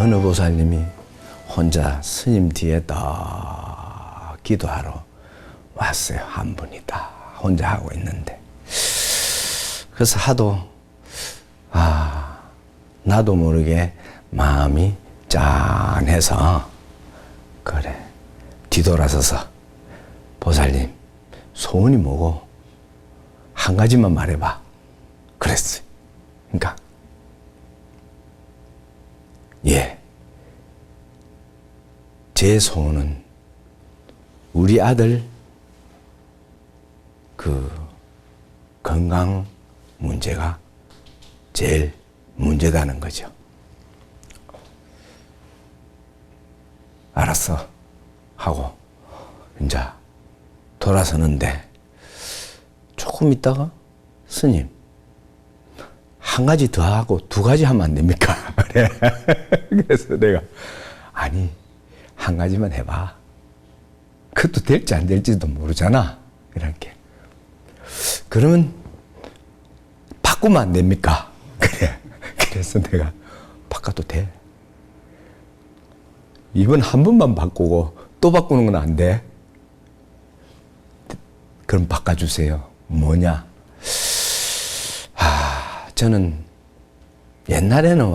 어느 보살님이 혼자 스님 뒤에 딱 기도하러 왔어요. 한 분이 다 혼자 하고 있는데. 그래서 하도 나도 모르게 마음이 짠해서 그래 뒤돌아서서 보살님 소원이 뭐고 한 가지만 말해봐 그랬어요. 그러니까 제 소원은 우리 아들 그 건강 문제가 제일 문제다는 거죠. 알았어 하고 이제 돌아서는데 조금 있다가 스님 한 가지 더 하고 두 가지 하면 안 됩니까? 그래서 내가 아니 한 가지만 해봐. 그것도 될지 안 될지도 모르잖아. 이렇게. 그러면 바꾸면 안 됩니까? 그래. 그래서 내가 바꿔도 돼. 이번 한 번만 바꾸고 또 바꾸는 건 안 돼. 그럼 바꿔주세요. 뭐냐? 저는 옛날에는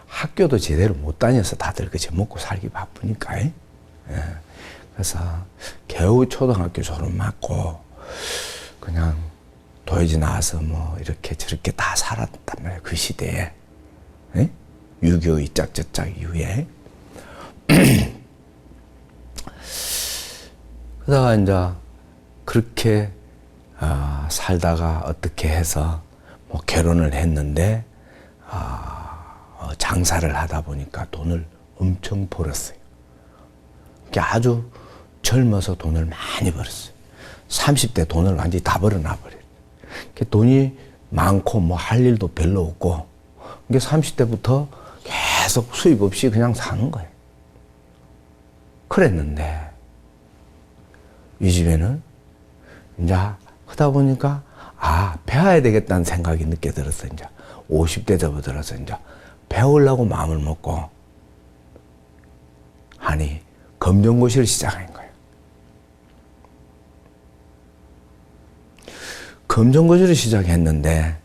학교도 제대로 못 다녀서 다들 그저 먹고 살기 바쁘니까. 그래서 겨우 초등학교 졸업 맞고 그냥 도예지 나와서 뭐 이렇게 저렇게 다 살았단 말이에요. 그 시대에. 6.25 이짝저짝 이후에. 그러다가 이제 그렇게 살다가 어떻게 해서 뭐 결혼을 했는데 장사를 하다 보니까 돈을 엄청 벌었어요. 아주 젊어서 돈을 많이 벌었어요. 30대 돈을 완전히 다 벌어놔버려요. 돈이 많고 뭐 할 일도 별로 없고 30대부터 계속 수입 없이 그냥 사는 거예요. 그랬는데 이 집에는 이제 하다 보니까 배워야 되겠다는 생각이 늦게 들었어. 이제 50대 접어들어서 이제 배우려고 마음을 먹고 하니 검정고시를 시작한 거예요. 검정고시를 시작했는데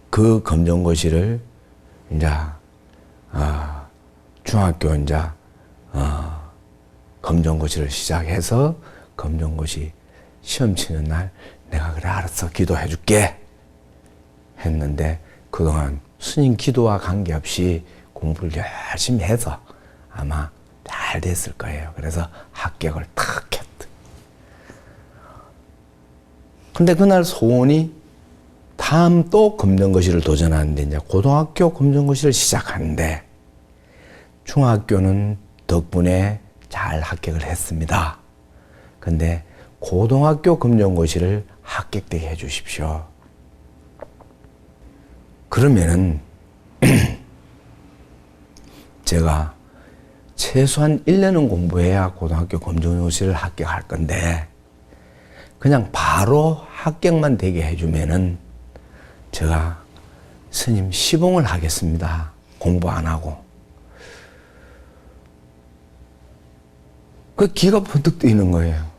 그 검정고시를 이제 중학교 이제 검정고시를 시작해서 검정고시 시험 치는 날 내가 그래 알았어 기도해 줄게 했는데 그동안 스님 기도와 관계없이 공부를 열심히 해서 아마 잘 됐을 거예요. 그래서 합격을 탁 했다. 근데 그날 소원이 다음 또 검정고시를 도전하는데 이제 고등학교 검정고시를 시작하는데 중학교는 덕분에 잘 합격을 했습니다. 근데 고등학교 검정고시를 합격되게 해 주십시오. 그러면은 제가 최소한 1년은 공부해야 고등학교 검정고시를 합격할 건데 그냥 바로 합격만 되게 해주면은 제가 스님 시봉을 하겠습니다. 공부 안 하고. 그 기가 번뜩 뜨이는 거예요.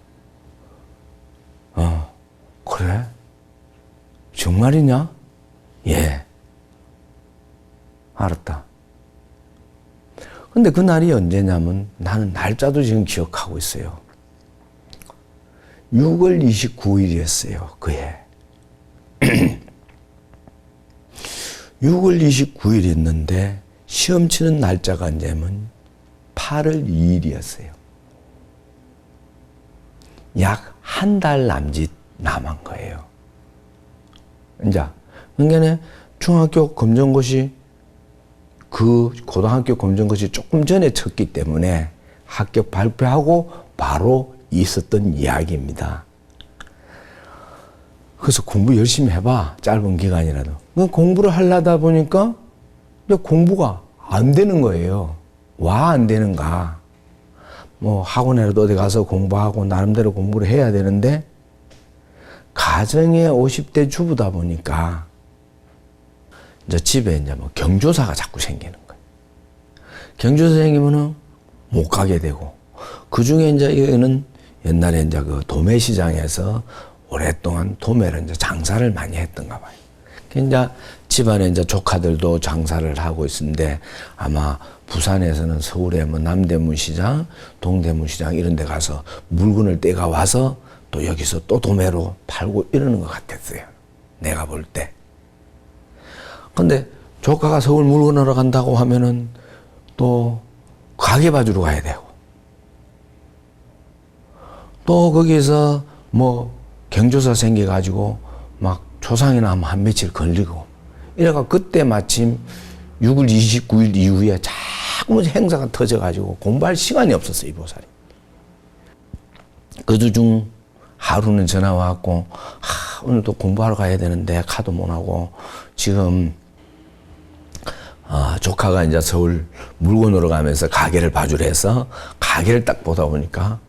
그래? 정말이냐? 예. 알았다. 근데 그 날이 언제냐면 나는 날짜도 지금 기억하고 있어요. 6월 29일이었어요. 그 해. 6월 29일이었는데 시험 치는 날짜가 언제면 8월 2일이었어요. 약 한 달 남짓 남은 거예요. 이제 그러니까 중학교 검정고시 그 고등학교 검정고시 조금 전에 쳤기 때문에 합격 발표하고 바로 있었던 이야기입니다. 그래서 공부 열심히 해봐. 짧은 기간이라도. 공부를 하려다 보니까 공부가 안 되는 거예요. 와 안 되는가. 뭐 학원에라도 어디 가서 공부하고 나름대로 공부를 해야 되는데 가정의 50대 주부다 보니까 이제 집에 이제 뭐 경조사가 자꾸 생기는 거예요. 경주 선생님은 못 가게 되고, 그 중에 이제 이거는 옛날에 이제 그 도매시장에서 오랫동안 도매를 이제 장사를 많이 했던가 봐요. 이제 집안에 이제 조카들도 장사를 하고 있는데 아마 부산에서는 서울에 뭐 남대문 시장, 동대문 시장 이런 데 가서 물건을 떼가 와서 또 여기서 또 도매로 팔고 이러는 것 같았어요. 내가 볼 때. 근데 조카가 서울 물건하러 간다고 하면은 또 가게 봐주러 가야 되고 또 거기서 뭐 경조사 생겨가지고 막 조상이나 한 며칠 걸리고 이래가 그때 마침 6월 29일 이후에 자꾸 행사가 터져가지고 공부할 시간이 없었어요, 이 보살이. 그 도중 하루는 전화 와갖고 오늘도 공부하러 가야 되는데 카드 못 하고 지금 조카가 이제 서울 물건으로 가면서 가게를 봐주려 해서 가게를 딱 보다 보니까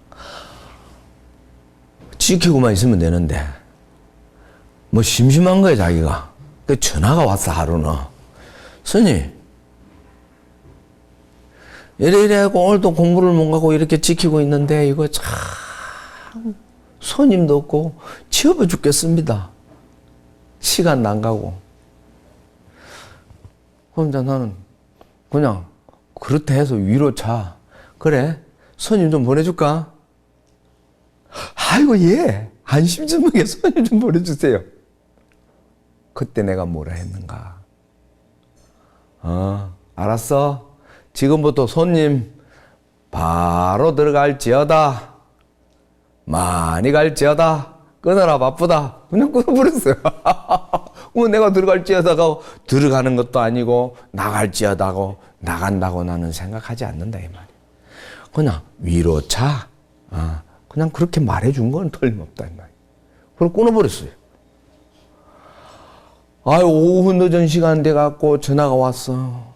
지키고만 있으면 되는데 뭐 심심한 거야 자기가. 그 전화가 왔어 하루는. 스님 이래 하고 오늘도 공부를 못 가고 이렇게 지키고 있는데 이거 참 손님도 없고 지어버 죽겠습니다. 시간도 안 가고. 그럼 나는 그냥 그렇다 해서 위로차. 그래 손님 좀 보내줄까? 아이고 예 안심 좀 하게 손님 좀 보내주세요. 그때 내가 뭐라 했는가? 알았어. 지금부터 손님 바로 들어갈지어다. 많이 갈지어다. 끊어라 바쁘다. 그냥 끊어버렸어요. 뭐 내가 들어갈지어다가 들어가는 것도 아니고 나갈지어다고 나간다고 나는 생각하지 않는다 이 말이야. 그냥 위로차. 그냥 그렇게 말해준 건 틀림없다 이 말이야. 그걸 끊어버렸어요. 오후 늦은 시간 돼갖고 전화가 왔어.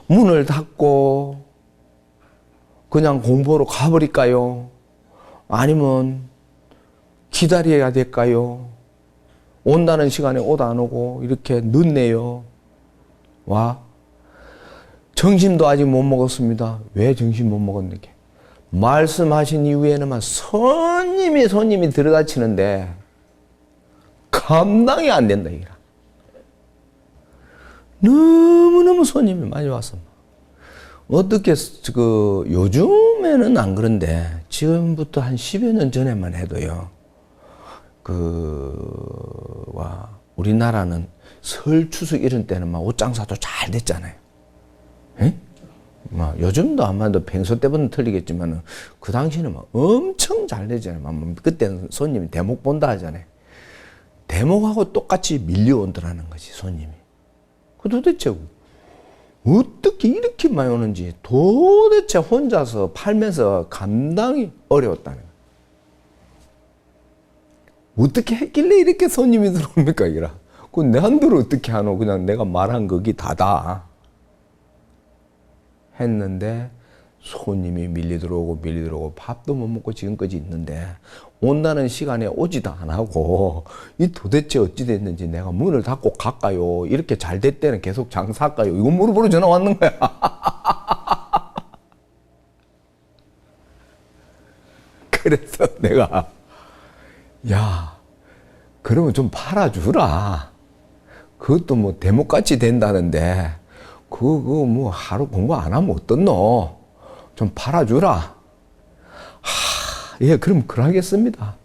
문을 닫고 그냥 공부하러 가버릴까요? 아니면 기다려야 될까요? 온다는 시간에 옷 안 오고 이렇게 늦네요. 와. 점심도 아직 못 먹었습니다. 왜 점심 못 먹었는데? 말씀하신 이후에는 손님이 들어가치는데 감당이 안 된다 이거라. 너무너무 손님이 많이 왔어. 어떻게 요즘에는 안 그런데 지금부터 한 10여 년 전에만 해도요. 우리나라는 설 추석 이런 때는 막 옷장사도 잘 됐잖아요. 에? 요즘도 아마도 평소 때보다는 틀리겠지만 그 당시에는 막 엄청 잘 되잖아요. 그때는 손님이 대목 본다 하잖아요. 대목하고 똑같이 밀려온다라는 거지 손님이. 도대체 어떻게 이렇게 많이 오는지 도대체 혼자서 팔면서 감당이 어려웠다는 거야. 어떻게 했길래 이렇게 손님이 들어옵니까 이라. 그 내한대로 어떻게 하노. 그냥 내가 말한 거기 다다 했는데 손님이 밀리 들어오고 밥도 못 먹고 지금까지 있는데 온다는 시간에 오지도 안 하고 이 도대체 어찌 됐는지 내가 문을 닫고 갈까요? 이렇게 잘 될 때는 계속 장사할까요? 이거 물어보러 전화 왔는 거야. 그래서 내가 야 그러면 좀 팔아주라. 그것도 뭐 대목같이 된다는데 그거 뭐 하루 공부 안 하면 어떻노? 좀 팔아주라. 예, 그럼 그러겠습니다.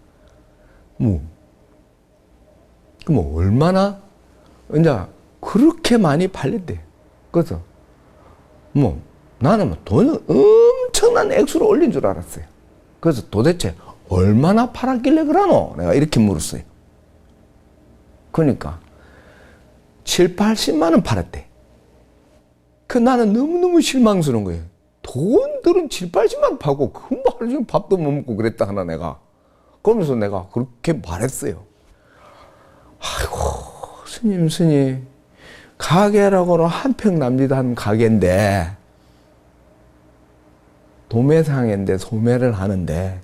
얼마나, 이제, 그렇게 많이 팔렸대. 그래서, 나는 돈을 엄청난 액수로 올린 줄 알았어요. 그래서 도대체 얼마나 팔았길래 그러노? 내가 이렇게 물었어요. 그러니까, 7, 80만 원 팔았대. 나는 너무너무 실망스러운 거예요. 돈들은 7, 80만 원 팔고 하루 종일 밥도 못 먹고 그랬다 하나 내가. 그러면서 내가 그렇게 말했어요. 아이고 스님 가게라고는 한평 남짓한 가게인데 도매상인데 소매를 하는데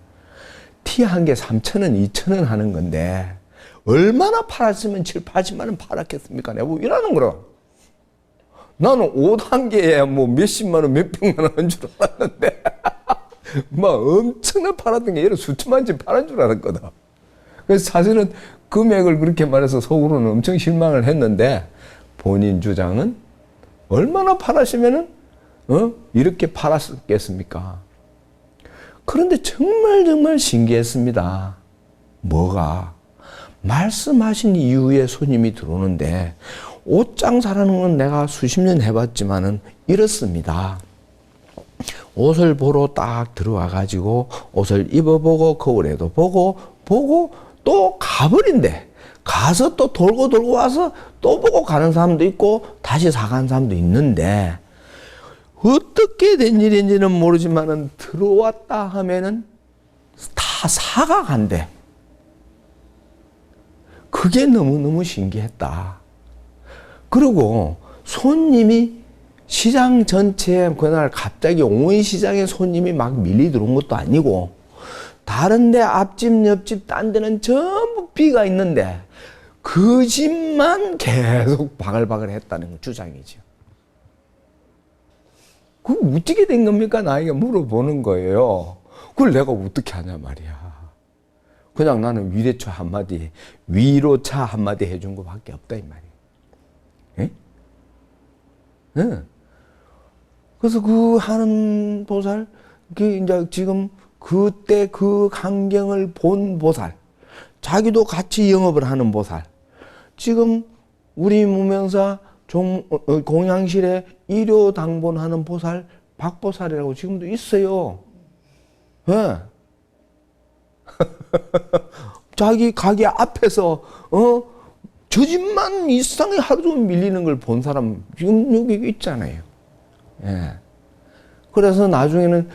티 한 개 3,000원 2,000원 하는 건데 얼마나 팔았으면 7, 80만 원 팔았겠습니까? 내가 뭐 이러는 거라. 나는 5단계에 뭐 몇십만 원, 몇백만 원 한 줄 알았는데 막 엄청나 팔았던 게 예를 수천만 집 팔은 줄 알았거든. 그래서 사실은 금액을 그렇게 말해서 속으로는 엄청 실망을 했는데 본인 주장은 얼마나 팔았으면은 이렇게 팔았겠습니까? 그런데 정말 신기했습니다. 뭐가? 말씀하신 이후에 손님이 들어오는데 옷 장사라는 건 내가 수십 년 해봤지만은 이렇습니다. 옷을 보러 딱 들어와 가지고 옷을 입어보고 거울에도 보고 또 가버린대. 가서 또 돌고 와서 또 보고 가는 사람도 있고 다시 사가는 사람도 있는데 어떻게 된 일인지는 모르지만은 들어왔다 하면은 다 사가 간대. 그게 너무너무 신기했다. 그리고 손님이 시장 전체에 그날 갑자기 온 시장에 손님이 막 밀리 들어온 것도 아니고 다른 데 앞집 옆집 딴 데는 전부 비가 있는데 그 집만 계속 바글바글 했다는 주장이죠. 그거 어떻게 된 겁니까? 나에게 물어보는 거예요. 그걸 내가 어떻게 하냐 말이야. 그냥 나는 위로차 한마디 해준 것밖에 없다 이 말이에요. 예? 네. 그래서 그 하는 보살, 이제 지금 그때 그 광경을 본 보살, 자기도 같이 영업을 하는 보살, 지금 우리 무명사 공양실에 일요 당본하는 보살, 박보살이라고 지금도 있어요. 예. 자기 가게 앞에서 저 집만 이상하게 하루 종일 밀리는 걸 본 사람 지금 여기 있잖아요. 예. 그래서 나중에는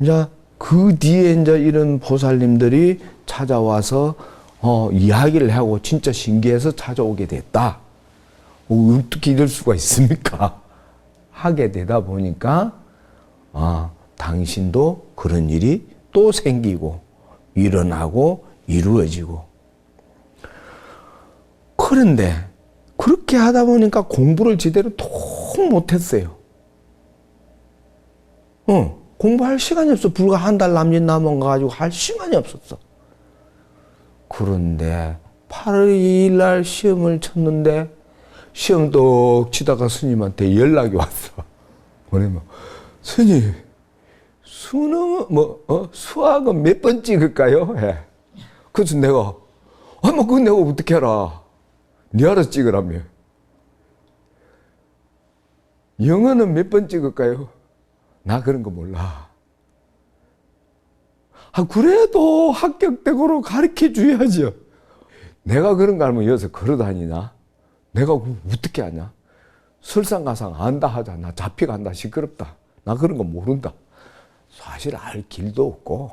이제 그 뒤에 이제 이런 보살님들이 찾아와서 이야기를 하고 진짜 신기해서 찾아오게 됐다. 어떻게 이럴 수가 있습니까? 하게 되다 보니까 당신도 그런 일이 또 생기고 일어나고 이루어지고. 그런데 그렇게 하다 보니까 공부를 제대로 통 못했어요. 공부할 시간이 없어. 불과 한 달 남짓 남은 거 가지고 할 시간이 없었어. 그런데 8월 2일 날 시험을 쳤는데 시험 똑 치다가 스님한테 연락이 왔어. 뭐냐면 스님 수능은 수학은 몇 번 찍을까요? 예. 그래서 내가 그건 내가 어떻게 알아? 네 알아서 찍으라며. 영어는 몇 번 찍을까요? 나 그런 거 몰라. 그래도 합격되고로 가르쳐 줘야죠. 내가 그런 거 알면 여기서 걸어 다니나? 내가 어떻게 아냐? 설상가상 안다 하자. 나 잡혀간다. 시끄럽다. 나 그런 거 모른다. 사실 알 길도 없고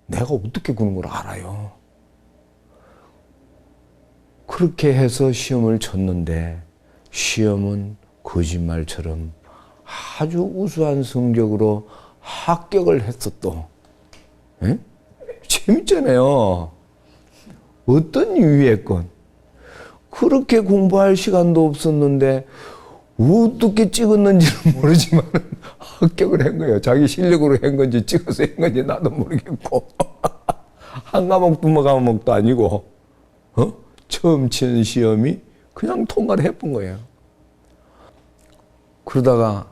내가 어떻게 그런 걸 알아요. 그렇게 해서 시험을 쳤는데 시험은 거짓말처럼 아주 우수한 성적으로 합격을 했어 또. 에? 재밌잖아요. 어떤 이유였건 그렇게 공부할 시간도 없었는데 어떻게 찍었는지는 모르지만 합격을 한 거예요. 자기 실력으로 한 건지 찍어서 한 건지 나도 모르겠고 한 과목 두 과목도 아니고 처음 치는 시험이 그냥 통과를 해본 거예요. 그러다가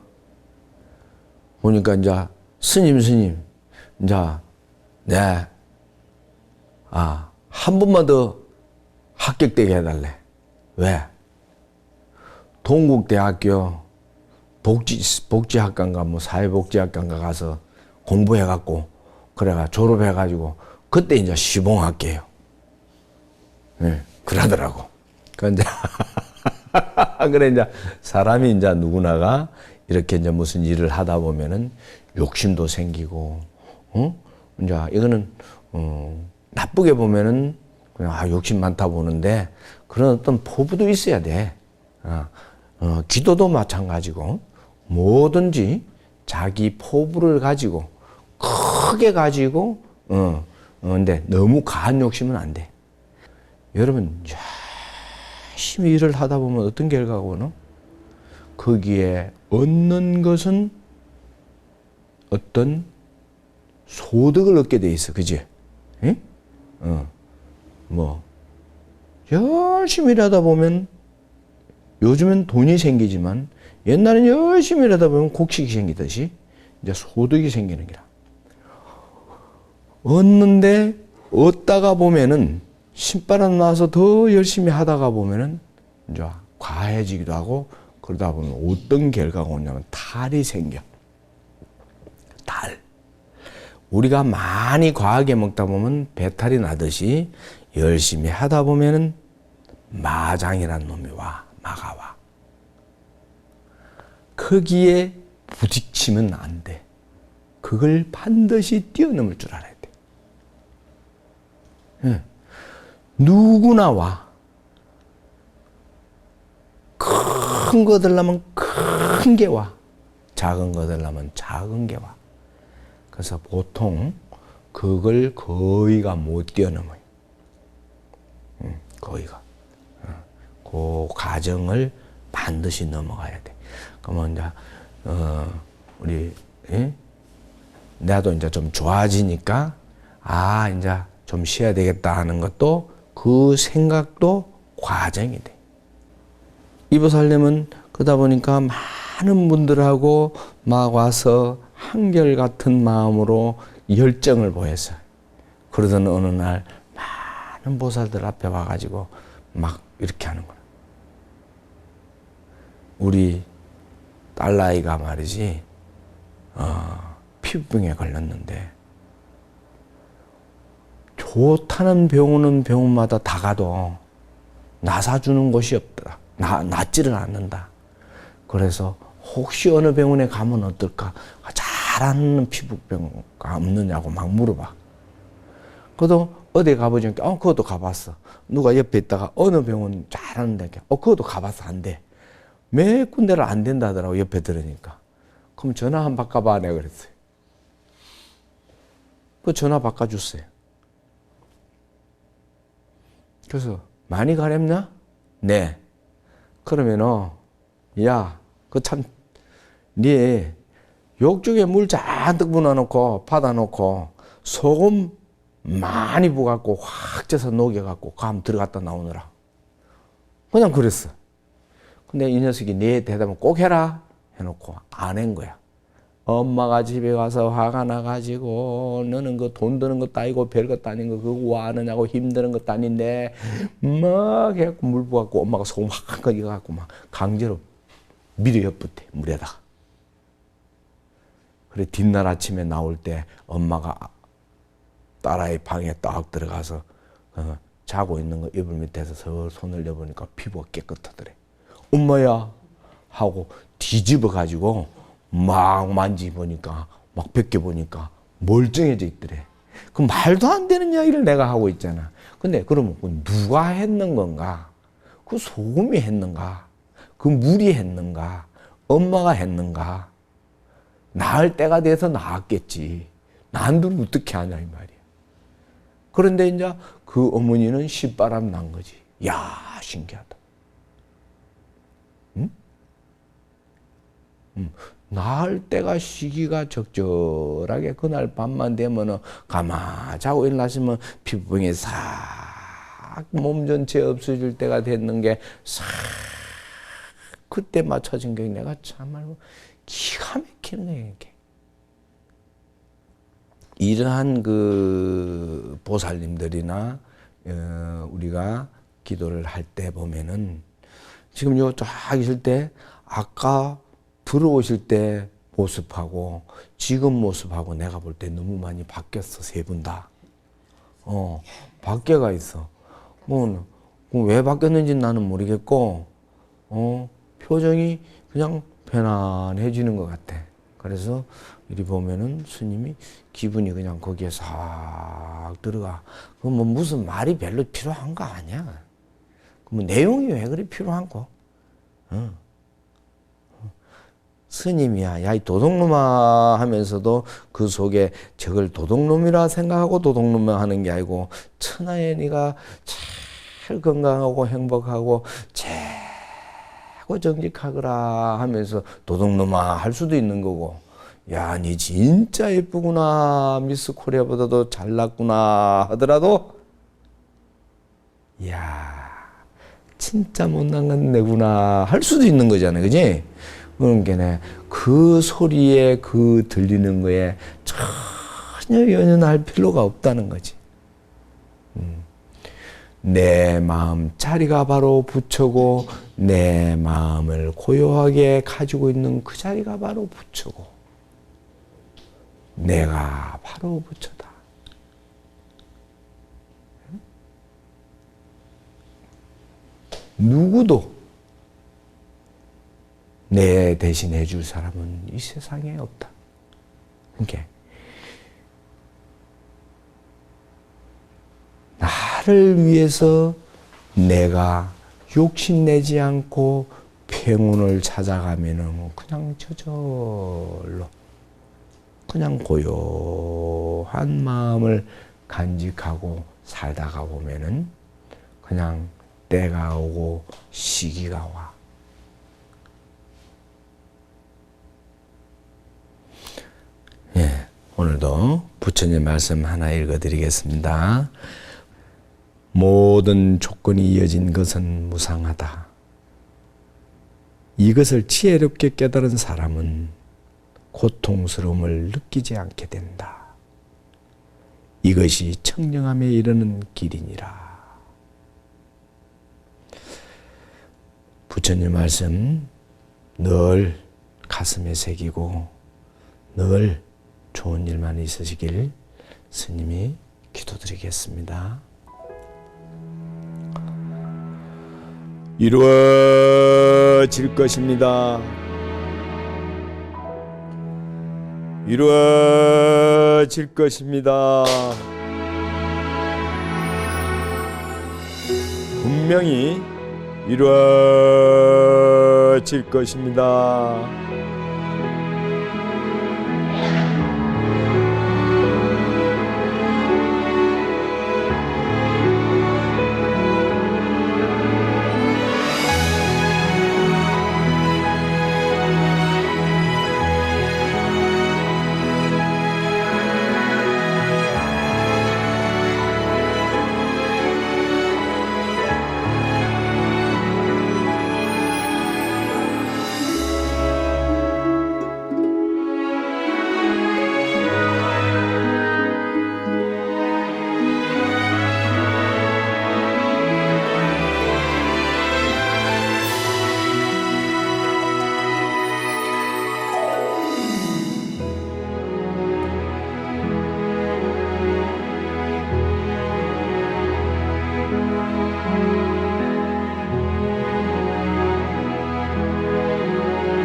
보니까 이제 스님 이제 네 한 번만 더 합격되게 해달래. 왜? 동국대학교 복지학과인가 사회복지학과인가 가서 공부해갖고 그래가 졸업해가지고 그때 이제 시봉할게요. 네, 그러더라고. 그런데 그래 이제 사람이 이제 누구나가 이렇게 이제 무슨 일을 하다 보면은 욕심도 생기고, 이제 이거는 나쁘게 보면은 그냥 욕심 많다 보는데 그런 어떤 포부도 있어야 돼. 기도도 마찬가지고 뭐든지 자기 포부를 가지고 크게 가지고 근데 너무 과한 욕심은 안 돼. 여러분 열심히 일을 하다 보면 어떤 결과가 오노? 그 거기에 얻는 것은 어떤 소득을 얻게 돼 있어. 그지? 응? 뭐 열심히 일하다 보면 요즘은 돈이 생기지만 옛날엔 열심히 일하다 보면 곡식이 생기듯이 이제 소득이 생기는 기라. 얻는데 얻다가 보면은 신바람 나서 더 열심히 하다가 보면은 이제 과해지기도 하고 그러다 보면 어떤 결과가 오냐면 탈이 생겨. 탈. 우리가 많이 과하게 먹다 보면 배탈이 나듯이 열심히 하다 보면은 마장이라는 놈이 와. 마가 와. 거기에 부딪히면 안 돼. 그걸 반드시 뛰어넘을 줄 알아야 돼. 네. 누구나 와. 큰 거 들려면 큰 게 와. 작은 거 들려면 작은 게 와. 그래서 보통 그걸 거의가 못 뛰어넘어요. 거의가. 그 과정을 반드시 넘어가야 돼. 그러면 이제 우리 나도 이제 좀 좋아지니까 이제 좀 쉬어야 되겠다 하는 것도 그 생각도 과정이 돼. 이보살님은 그러다 보니까 많은 분들하고 막 와서 한결같은 마음으로 열정을 보였어요. 그러던 어느 날 많은 보살들 앞에 와가지고 막 이렇게 하는 거야. 우리 딸아이가 말이지, 피부병에 걸렸는데, 좋다는 병원마다 다 가도 나사주는 곳이 없더라. 낫지를 않는다. 그래서 혹시 어느 병원에 가면 어떨까? 잘하는 피부병가 없느냐고 막 물어봐. 그래도 어디 가보지 않게, 그것도 가봤어. 누가 옆에 있다가 어느 병원 잘하는데, 그것도 가봤어. 안 돼. 몇 군데를 안 된다 하더라고, 옆에 들으니까. 그럼 전화 한번 바꿔봐, 내가 그랬어요. 그 전화 바꿔줬어요. 그래서, 많이 가렵나? 네. 그러면은, 야, 네 욕조에 물 잔뜩 부어놓고, 받아놓고, 소금 많이 부어갖고, 확 쪄서 녹여갖고, 감 들어갔다 나오느라. 그냥 그랬어. 근데 이 녀석이 네 대답은 꼭 해라 해놓고 안 한 거야. 엄마가 집에 가서 화가 나가지고 너는 그 돈 드는 것도 아니고 별것도 아닌 거 그거 뭐 하느냐고 힘드는 것도 아닌데 막 해갖고 물 부어갖고 엄마가 소금 확 익어갖고 막 강제로 밀어 엿붙대 물에다가. 그래 뒷날 아침에 나올 때 엄마가 딸아이 방에 딱 들어가서 자고 있는 거 이불 밑에서 손을 내보니까 피부가 깨끗하더래. 엄마야 하고 뒤집어 가지고 막 만지보니까 막 벗겨보니까 멀쩡해져 있더래. 그 말도 안 되는 이야기를 내가 하고 있잖아. 근데 그러면 누가 했는 건가? 그 소금이 했는가? 그 물이 했는가? 엄마가 했는가? 나을 때가 돼서 나았겠지. 난들 어떻게 하냐 이 말이야. 그런데 이제 그 어머니는 신바람 난 거지. 야 신기하다. 나을 때가 시기가 적절하게 그날 밤만 되면은 가만 자고 일어나시면 피부병이 싹 몸 전체 없어질 때가 됐는 게 싹 그때 맞춰진 게 내가 참말로 기가 막히는 거예요. 이게. 이러한 그 보살님들이나 우리가 기도를 할 때 보면은 지금 요 쫙 있을 때 아까 들어오실 때 모습하고 지금 모습하고 내가 볼 때 너무 많이 바뀌었어. 세 분 다. 바뀌어가 있어. 왜 바뀌었는지 나는 모르겠고 표정이 그냥 편안해지는 것 같아. 그래서 이리 보면은 스님이 기분이 그냥 거기에 싹 들어가. 그럼 뭐 무슨 말이 별로 필요한 거 아니야. 그럼 내용이 왜 그리 필요한 거? 스님이야, 야, 이 도둑놈아 하면서도 그 속에 저걸 도둑놈이라 생각하고 도둑놈만 하는 게 아니고, 천하에 네가 제일 건강하고 행복하고, 최고 정직하거라 하면서 도둑놈아 할 수도 있는 거고, 야, 니 진짜 예쁘구나, 미스 코리아보다도 잘났구나 하더라도, 야, 진짜 못난 건 내구나 할 수도 있는 거잖아요, 그지? 그러니까 그 소리에 그 들리는 거에 전혀 연연할 필요가 없다는 거지. 내 마음 자리가 바로 부처고, 내 마음을 고요하게 가지고 있는 그 자리가 바로 부처고, 내가 바로 부처다. 누구도 내 대신 해줄 사람은 이 세상에 없다. 그러니까 나를 위해서 내가 욕심내지 않고 평온을 찾아가면은 그냥 저절로 그냥 고요한 마음을 간직하고 살다가 보면은 그냥 때가 오고 시기가 와. 예, 오늘도 부처님 말씀 하나 읽어드리겠습니다. 모든 조건이 이어진 것은 무상하다. 이것을 지혜롭게 깨달은 사람은 고통스러움을 느끼지 않게 된다. 이것이 청정함에 이르는 길이니라. 부처님 말씀 늘 가슴에 새기고 늘 좋은 일만 있으시길 스님이 기도드리겠습니다. 이루어질 것입니다. 이루어질 것입니다. 분명히 이루어질 것입니다.